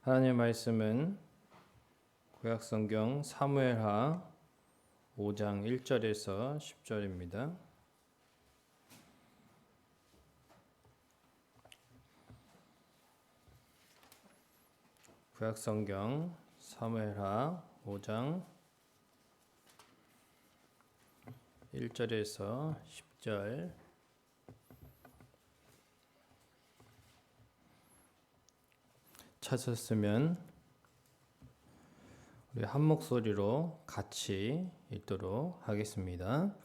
하나님의 말씀은 구약성경 사무엘하 5장 1절에서 10절입니다. 구약성경 사무엘하 5장 1절에서 10절. 찾았으면 우리 한 목소리로 같이 읽도록 하겠습니다.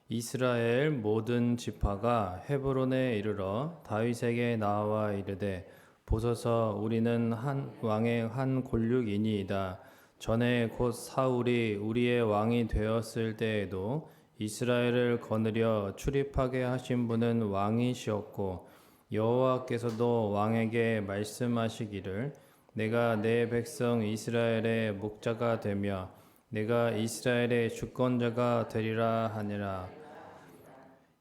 이스라엘 모든 지파가 헤브론에 이르러 다윗에게 나와 이르되 보소서 우리는 한 왕의 한 골육이니이다. 전에 곧 사울이 우리의 왕이 되었을 때에도 이스라엘을 거느려 출입하게 하신 분은 왕이시었고 여호와께서도 왕에게 말씀하시기를 내가 내 백성 이스라엘의 목자가 되며 내가 이스라엘의 주권자가 되리라 하니라.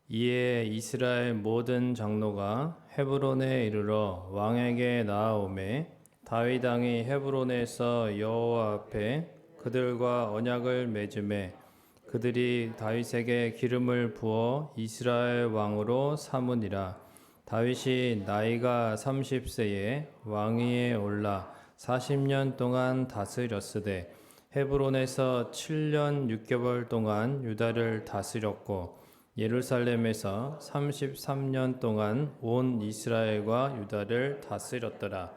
이에 이스라엘 모든 장로가 헤브론에 이르러 왕에게 나아오매 다윗 왕이 헤브론에서 여호와 앞에 그들과 언약을 맺음에 그들이 다윗에게 기름을 부어 이스라엘 왕으로 삼으니라. 다윗이 나이가 30세에 왕위에 올라 40년 동안 다스렸으되 헤브론에서 7년 6개월 동안 유다를 다스렸고 예루살렘에서 33년 동안 온 이스라엘과 유다를 다스렸더라.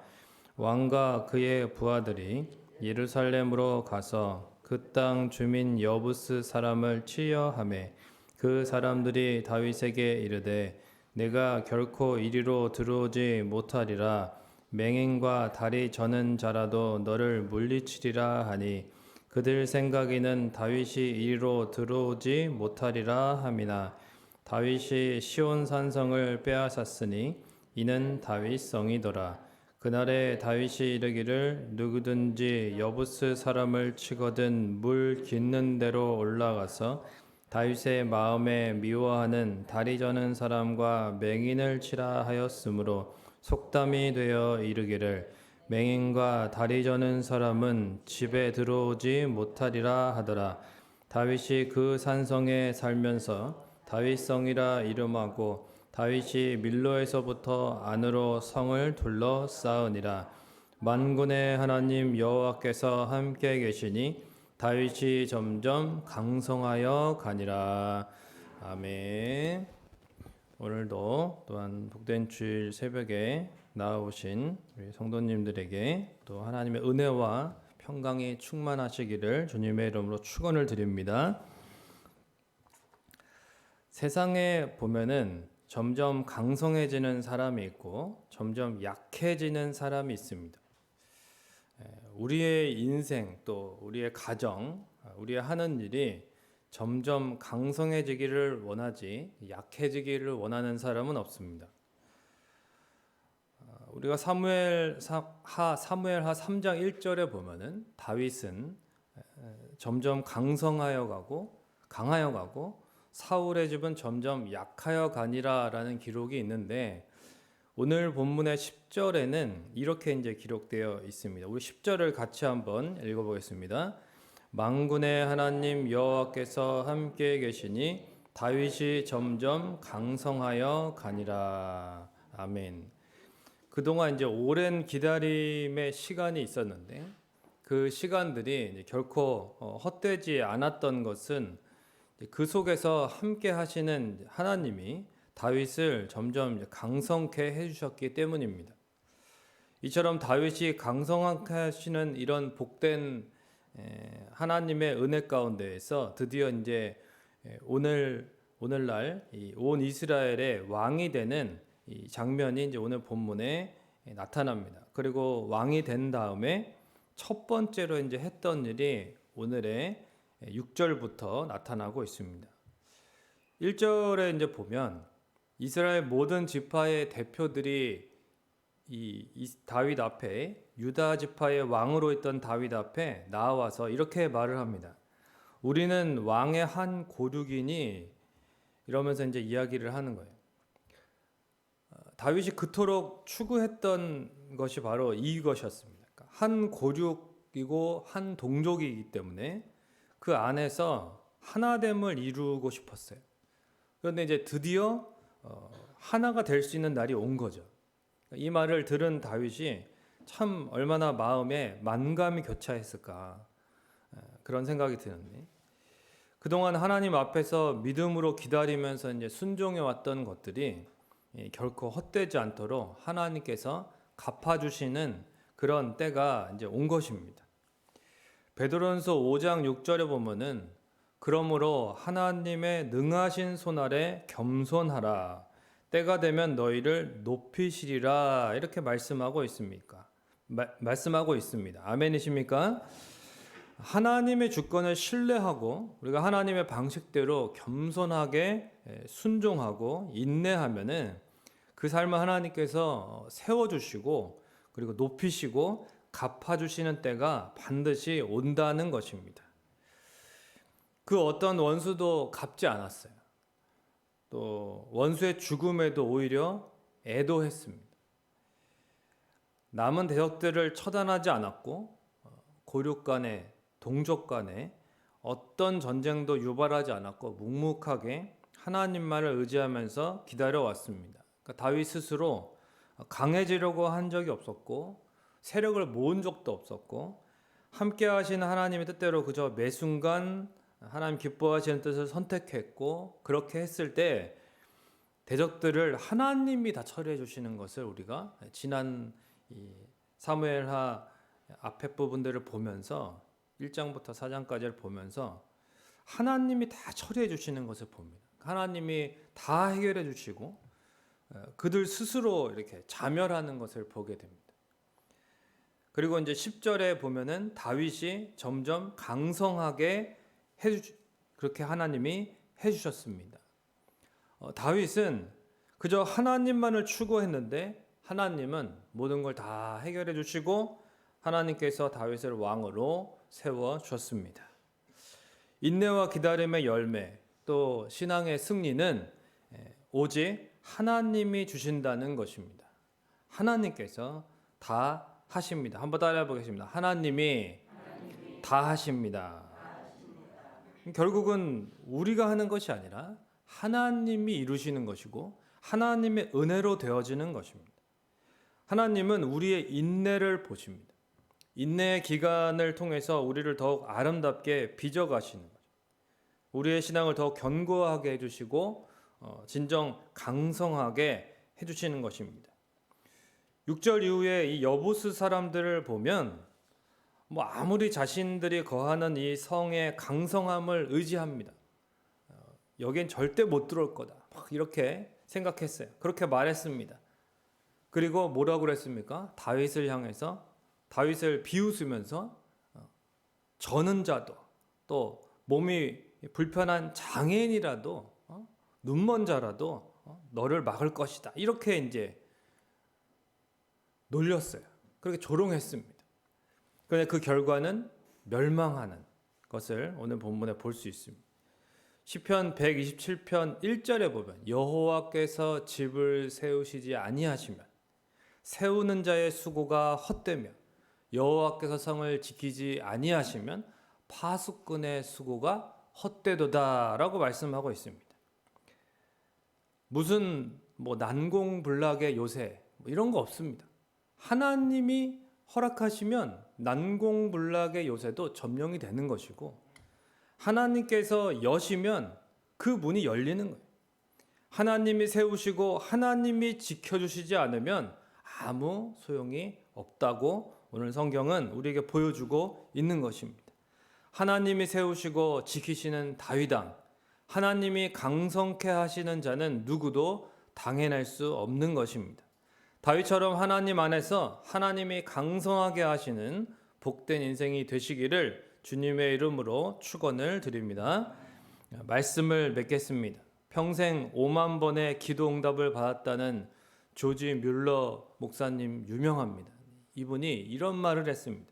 왕과 그의 부하들이 예루살렘으로 가서 그 땅 주민 여부스 사람을 치려하매 그 사람들이 다윗에게 이르되 내가 결코 이리로 들어오지 못하리라. 맹인과 다리 저는 자라도 너를 물리치리라 하니 그들 생각에는 다윗이 이리로 들어오지 못하리라 함이나 다윗이 시온 산성을 빼앗았으니 이는 다윗성이더라. 그날에 다윗이 이르기를 누구든지 여부스 사람을 치거든 물 깃는 데로 올라가서 다윗의 마음에 미워하는 다리 저는 사람과 맹인을 치라 하였으므로 속담이 되어 이르기를 맹인과 다리 저는 사람은 집에 들어오지 못하리라 하더라. 다윗이 그 산성에 살면서 다윗성이라 이름하고 다윗이 밀로에서부터 안으로 성을 둘러싸으니라. 만군의 하나님 여호와께서 함께 계시니 다윗이 점점 강성하여 가니라. 아멘. 오늘도 또한 복된 주일 새벽에 나오신 우리 성도님들에게 또 하나님의 은혜와 평강이 충만하시기를 주님의 이름으로 축원을 드립니다. 세상에 보면은 점점 강성해지는 사람이 있고 점점 약해지는 사람이 있습니다. 우리의 인생 또 우리의 가정, 우리의 하는 일이 점점 강성해지기를 원하지 약해지기를 원하는 사람은 없습니다. 우리가 사무엘하 3장 1절에 보면은 다윗은 점점 강성하여 가고 강하여 가고 사울의 집은 점점 약하여 가니라라는 기록이 있는데 오늘 본문의 10절에는 이렇게 이제 기록되어 있습니다. 우리 10절을 같이 한번 읽어보겠습니다. 만군의 하나님 여호와께서 함께 계시니 다윗이 점점 강성하여 가니라. 아멘. 그동안 이제 오랜 기다림의 시간이 있었는데 그 시간들이 이제 결코 헛되지 않았던 것은 그 속에서 함께 하시는 하나님이 다윗을 점점 강성케 해주셨기 때문입니다. 이처럼 다윗이 강성하게 하시는 이런 복된 하나님의 은혜 가운데에서 드디어 이제 오늘날 온 이스라엘의 왕이 되는 이 장면이 이제 오늘 본문에 나타납니다. 그리고 왕이 된 다음에 첫 번째로 이제 했던 일이 오늘의 6절부터 나타나고 있습니다. 1절에 이제 보면 이스라엘 모든 지파의 대표들이 이 다윗 앞에 유다 지파의 왕으로 있던 다윗 앞에 나와서 이렇게 말을 합니다. 우리는 왕의 한 고륙이니 이러면서 이제 이야기를 하는 거예요. 다윗이 그토록 추구했던 것이 바로 이것이었습니다. 그러니까 한 고륙이고 한 동족이기 때문에 그 안에서 하나됨을 이루고 싶었어요. 그런데 이제 드디어 하나가 될 수 있는 날이 온 거죠. 이 말을 들은 다윗이 참 얼마나 마음에 만감이 교차했을까, 그런 생각이 드는데, 그동안 하나님 앞에서 믿음으로 기다리면서 이제 순종해 왔던 것들이 결코 헛되지 않도록 하나님께서 갚아주시는 그런 때가 이제 온 것입니다. 베드로전서 5장 6절에 보면은 그러므로 하나님의 능하신 손 아래 겸손하라, 때가 되면 너희를 높이시리라, 이렇게 말씀하고 있습니까? 말씀하고 있습니다. 아멘이십니까? 하나님의 주권을 신뢰하고 우리가 하나님의 방식대로 겸손하게 순종하고 인내하면은 그 삶을 하나님께서 세워주시고 그리고 높이시고 갚아주시는 때가 반드시 온다는 것입니다. 그 어떤 원수도 갚지 않았어요. 또 원수의 죽음에도 오히려 애도했습니다. 남은 대적들을 처단하지 않았고 고륙 간에 동족 간에 어떤 전쟁도 유발하지 않았고 묵묵하게 하나님만을 의지하면서 기다려왔습니다. 그러니까 다윗 스스로 강해지려고 한 적이 없었고 세력을 모은 적도 없었고 함께 하시는 하나님의 뜻대로 그저 매 순간 하나님 기뻐하시는 뜻을 선택했고 그렇게 했을 때 대적들을 하나님이 다 처리해 주시는 것을 우리가 지난 이 사무엘하 앞에 부분들을 보면서 1장부터 4장까지를 보면서 하나님이 다 처리해 주시는 것을 봅니다. 하나님이 다 해결해 주시고 그들 스스로 이렇게 자멸하는 것을 보게 됩니다. 그리고 이제 10절에 보면은 다윗이 점점 강성하게 그렇게 하나님이 해주셨습니다. 다윗은 그저 하나님만을 추구했는데 하나님은 모든 걸 다 해결해 주시고 하나님께서 다윗을 왕으로 세워 주셨습니다. 인내와 기다림의 열매 또 신앙의 승리는 오직 하나님이 주신다는 것입니다. 하나님께서 다 하십니다. 한번 따라해 보겠습니다. 하나님이 다 하십니다. 결국은 우리가 하는 것이 아니라 하나님이 이루시는 것이고 하나님의 은혜로 되어지는 것입니다. 하나님은 우리의 인내를 보십니다. 인내의 기간을 통해서 우리를 더욱 아름답게 빚어가시는 거죠. 우리의 신앙을 더욱 견고하게 해주시고 진정 강성하게 해주시는 것입니다. 6절 이후에 이 여부스 사람들을 보면 아무리 자신들이 거하는 이 성의 강성함을 의지합니다. 여긴 절대 못 들어올 거다. 막 이렇게 생각했어요. 그렇게 말했습니다. 그리고 뭐라고 그랬습니까? 다윗을 향해서 다윗을 비웃으면서 저는 자도 또 몸이 불편한 장애인이라도 눈먼 자라도 너를 막을 것이다. 이렇게 이제 놀렸어요. 그렇게 조롱했습니다. 그런데 그 결과는 멸망하는 것을 오늘 본문에 볼 수 있습니다. 시편 127편 1절에 보면 여호와께서 집을 세우시지 아니하시면 세우는 자의 수고가 헛되며 여호와께서 성을 지키지 아니하시면 파수꾼의 수고가 헛되도다라고 말씀하고 있습니다. 무슨 난공불락의 요새 이런 거 없습니다. 하나님이 허락하시면 난공불락의 요새도 점령이 되는 것이고 하나님께서 여시면 그 문이 열리는 거예요. 하나님이 세우시고 하나님이 지켜주시지 않으면 아무 소용이 없다고 오늘 성경은 우리에게 보여주고 있는 것입니다. 하나님이 세우시고 지키시는 다윗왕, 하나님이 강성케 하시는 자는 누구도 당해낼 수 없는 것입니다. 다윗처럼 하나님 안에서 하나님이 강성하게 하시는 복된 인생이 되시기를 주님의 이름으로 축원을 드립니다. 말씀을 맺겠습니다. 평생 5만 번의 기도 응답을 받았다는 조지 뮬러 목사님 유명합니다. 이분이 이런 말을 했습니다.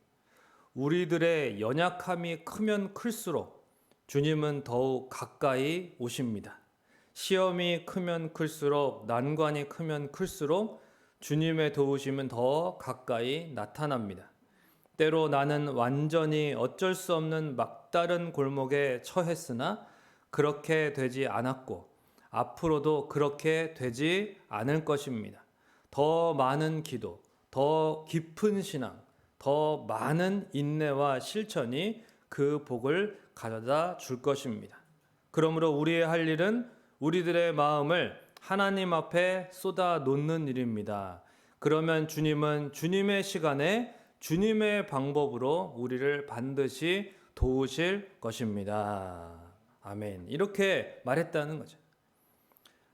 우리들의 연약함이 크면 클수록 주님은 더욱 가까이 오십니다. 시험이 크면 클수록 난관이 크면 클수록 주님의 도우심은 더 가까이 나타납니다. 때로 나는 완전히 어쩔 수 없는 막다른 골목에 처했으나 그렇게 되지 않았고 앞으로도 그렇게 되지 않을 것입니다. 더 많은 기도, 더 깊은 신앙, 더 많은 인내와 실천이 그 복을 가져다 줄 것입니다. 그러므로 우리의 할 일은 우리들의 마음을 하나님 앞에 쏟아 놓는 일입니다. 그러면 주님은 주님의 시간에 주님의 방법으로 우리를 반드시 도우실 것입니다. 아멘. 이렇게 말했다는 거죠.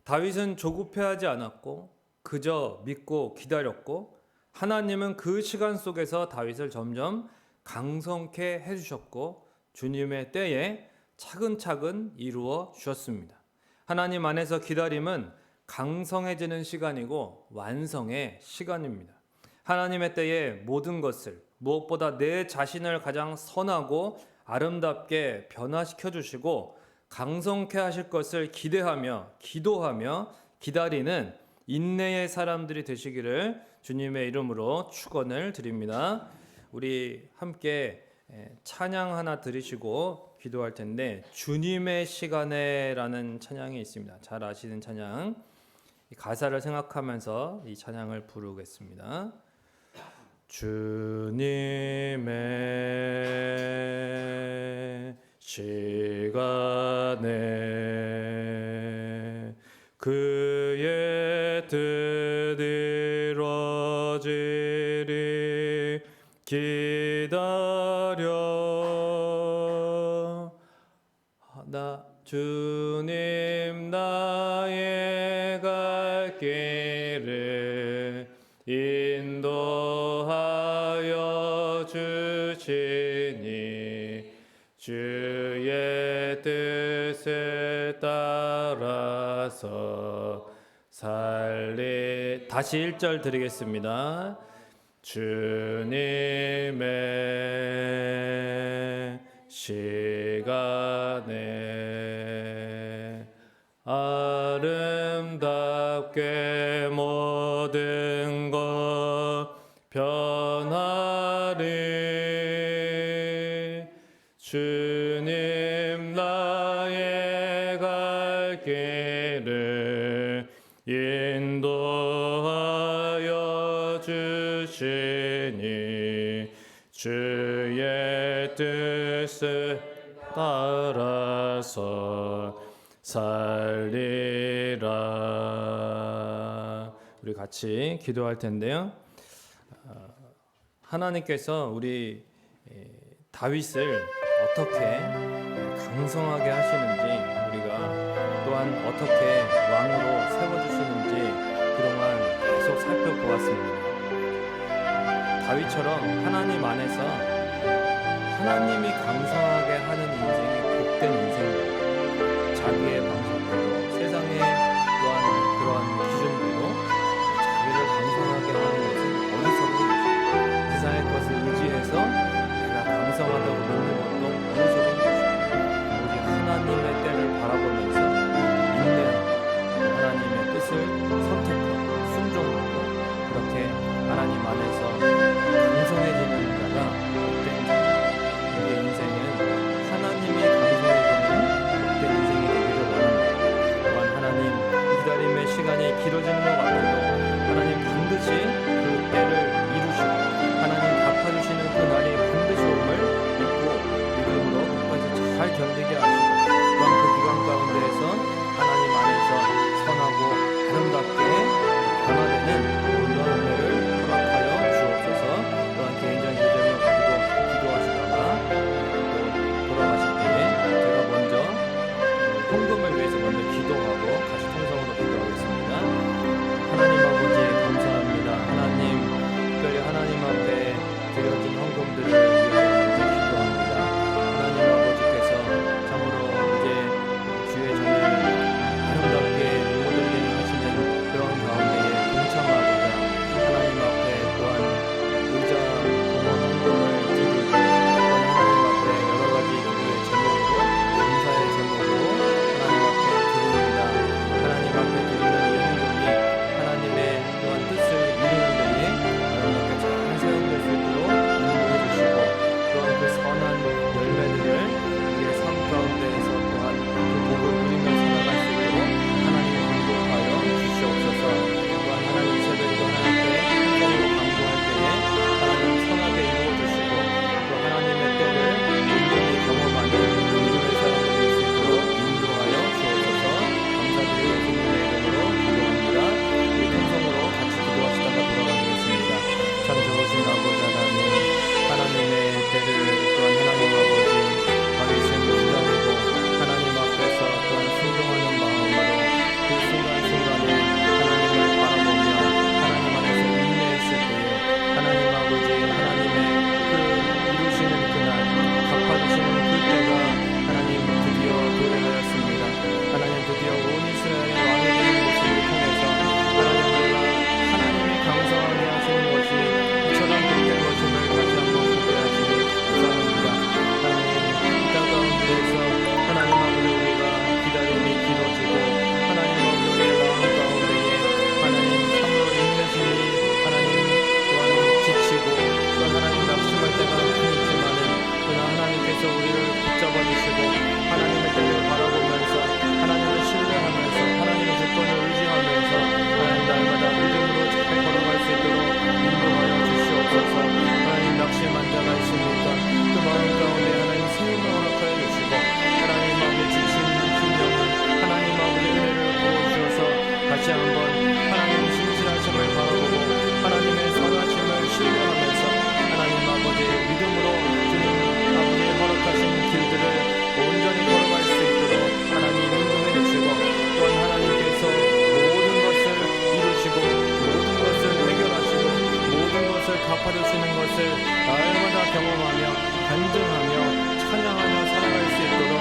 다윗은 조급해하지 않았고 그저 믿고 기다렸고 하나님은 그 시간 속에서 다윗을 점점 강성케 해주셨고 주님의 때에 차근차근 이루어 주셨습니다. 하나님 안에서 기다림은 강성해지는 시간이고 완성의 시간입니다. 하나님의 때에 모든 것을 무엇보다 내 자신을 가장 선하고 아름답게 변화시켜 주시고 강성케 하실 것을 기대하며 기도하며 기다리는 인내의 사람들이 되시기를 주님의 이름으로 축원을 드립니다. 우리 함께 찬양 하나 들으시고 기도할 텐데 주님의 시간에라는 찬양이 있습니다. 잘 아시는 찬양. 이 가사를 생각하면서 이 찬양을 부르겠습니다. 주님의 시간에 그의 뜻 이루어지리 기다려 나 주님 나의 갈 길을 인도하여 주시니 주의 뜻을 따라서 다시 1절 드리겠습니다. 주님의 시간에 아름답게 모든 것 변하리 주님 나의 갈 길을 인도하여 주시니 주의 뜻을 따라서 살리라. 우리 같이 기도할 텐데요. 하나님께서 우리 다윗을 어떻게 강성하게 하시는지 우리가 또한 어떻게 왕으로 세워주시는지 그동안 계속 살펴보았습니다. 다윗처럼 하나님 안에서 하나님이 강성하게 하는 인생이 복된 인생입니다. 자기의 방식대로 세상의 또한 그러한 기준대로 자기를 강성하게 하는 것은 어리석은 것입니다. 세상의 것을 의지해서 내가 강성하다고 믿는 것도 어리석은 것입니다. 오직 하나님의 때를 바라보면서 인내하고 하나님의 뜻을 선택하고 순종하고 그렇게 하나님 안에서 강성해지는 자가 복된 자입니다. 우리의 인생은 하나님이 강성해지는 복된 인생이 되기를 원합니다. 날마다 경험하며 간증하며 찬양하며 살아갈 수 있도록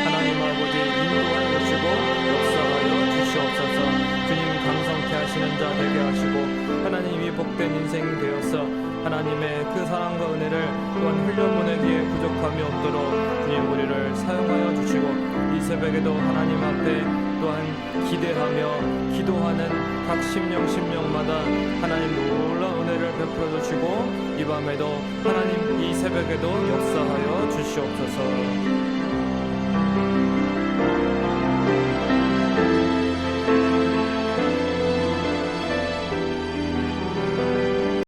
하나님 아버지 인도하여 주시고 역사하여 주시옵소서. 주님 강성케 하시는 자 되게 하시고 하나님이 복된 인생이 되어서 하나님의 그 사랑과 은혜를 또한 흘려보내기에 부족함이 없도록 주님 우리를 사용하여 주시고 이 새벽에도 하나님 앞에 또한 기대하며 기도하는 각 심령마다 하나님 놀라운 은혜를 베풀어 주시고 이 밤에도 하나님 이 새벽에도 역사하여 주시옵소서.